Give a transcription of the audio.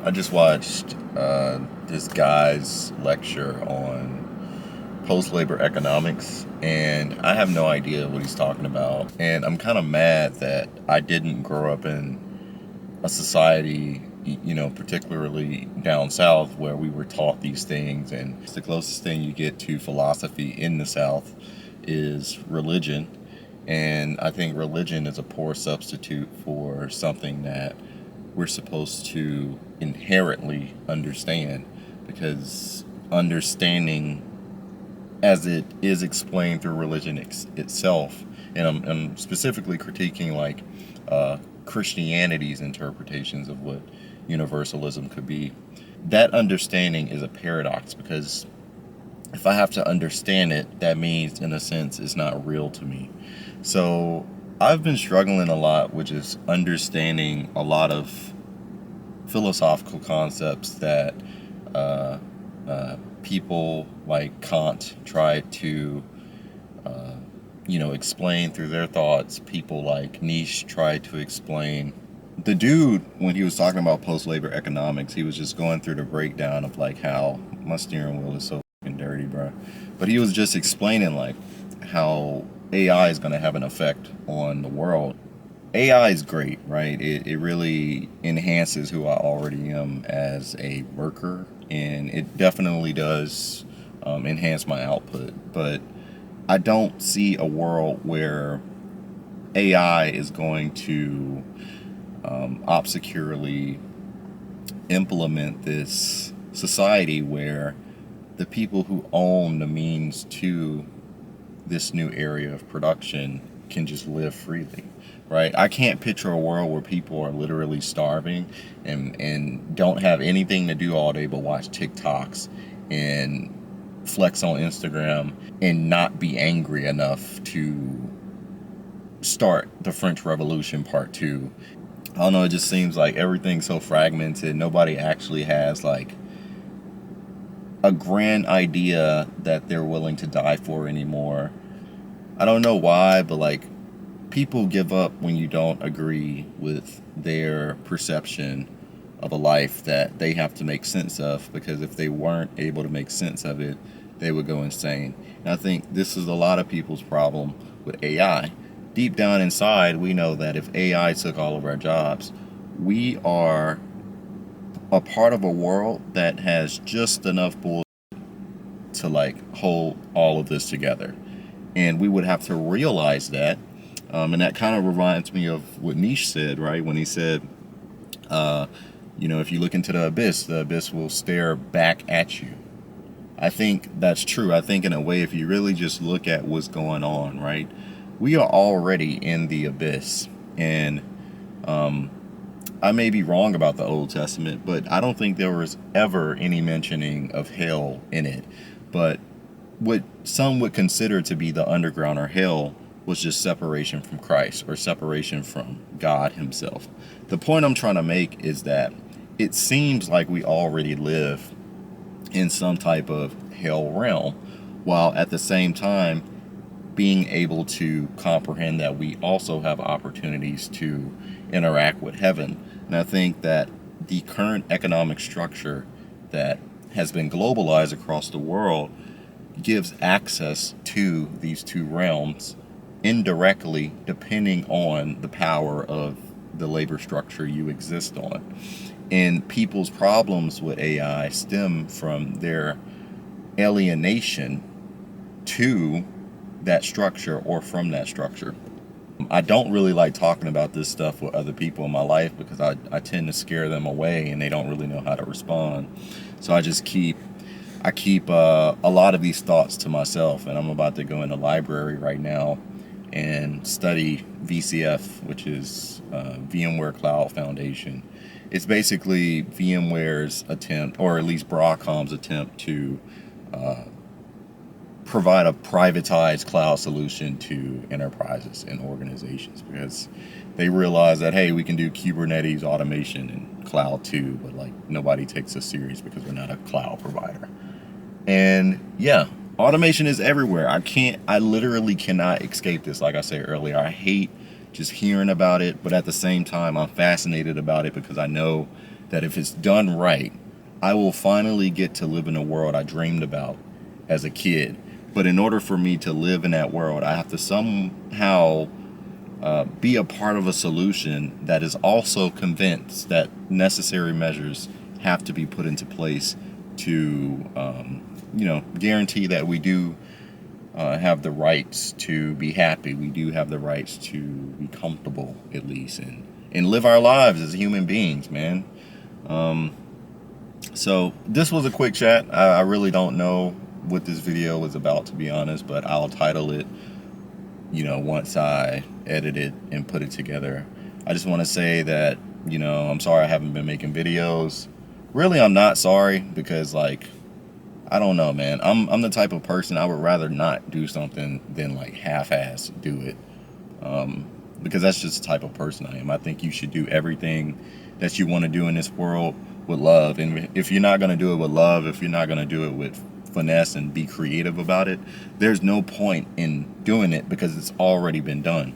I just watched this guy's lecture on post-labor economics, and I have no idea what he's talking about. And I'm kind of mad that I didn't grow up in a society, particularly down south, where we were taught these things. And it's the closest thing you get to philosophy in the South is religion. And I think religion is a poor substitute for something that we're supposed to inherently understand, because understanding as it is explained through religion itself, and I'm specifically critiquing Christianity's interpretations of what universalism could be. That understanding is a paradox, because if I have to understand it, that means in a sense it's not real to me. So I've been struggling a lot with just understanding a lot of philosophical concepts that people like Kant tried to explain through their thoughts. People like Nietzsche tried to explain. The dude, when he was talking about post-labor economics, he was just going through the breakdown of like how my steering wheel is so fucking dirty, bro. But he was just explaining like how AI is going to have an effect on the world. AI is great, right? It really enhances who I already am as a worker, and it definitely does enhance my output. But I don't see a world where AI is going to obscurely implement this society where the people who own the means to this new area of production can just live freely, right? I can't picture a world where people are literally starving and don't have anything to do all day but watch TikToks and flex on Instagram and not be angry enough to start the French Revolution Part 2. I don't know, it just seems like everything's so fragmented. Nobody actually has like a grand idea that they're willing to die for anymore. I don't know why, but like people give up when you don't agree with their perception of a life that they have to make sense of, because if they weren't able to make sense of it, they would go insane. And I think this is a lot of people's problem with AI. Deep down inside, we know that if AI took all of our jobs, we are a part of a world that has just enough bull to like hold all of this together. And we would have to realize that. And that kind of reminds me of what Nietzsche said, right? When he said, if you look into the abyss will stare back at you. I think that's true. I think in a way, if you really just look at what's going on, right? We are already in the abyss. And I may be wrong about the Old Testament, but I don't think there was ever any mentioning of hell in it. But what some would consider to be the underground or hell was just separation from Christ, or separation from God himself. The point I'm trying to make is that it seems like we already live in some type of hell realm, while at the same time being able to comprehend that we also have opportunities to interact with heaven. And I think that the current economic structure that has been globalized across the world gives access to these two realms indirectly, depending on the power of the labor structure you exist on. And people's problems with AI stem from their alienation to that structure, or from that structure. I don't really like talking about this stuff with other people in my life, because I tend to scare them away and they don't really know how to respond. So I keep a lot of these thoughts to myself, and I'm about to go in the library right now and study VCF, which is VMware Cloud Foundation. It's basically VMware's attempt, or at least Broadcom's attempt, to provide a privatized cloud solution to enterprises and organizations, because they realize that, hey, we can do Kubernetes automation in cloud too, but like nobody takes us serious because we're not a cloud provider. And yeah, automation is everywhere. I literally cannot escape this. Like I said earlier, I hate just hearing about it, but at the same time, I'm fascinated about it, because I know that if it's done right, I will finally get to live in a world I dreamed about as a kid. But in order for me to live in that world, I have to somehow be a part of a solution that is also convinced that necessary measures have to be put into place to, guarantee that we do have the rights to be happy. We do have the rights to be comfortable, at least, and live our lives as human beings, man. So this was a quick chat. I really don't know what this video was about, to be honest, but I'll title it, once I edit it and put it together. I just want to say that, I'm sorry I haven't been making videos. Really, I'm not sorry, because, like, I don't know, man. I'm the type of person, I would rather not do something than, like, half-ass do it. Because that's just the type of person I am. I think you should do everything that you want to do in this world with love. And if you're not going to do it with love, if you're not going to do it with finesse and be creative about it, there's no point in doing it, because it's already been done.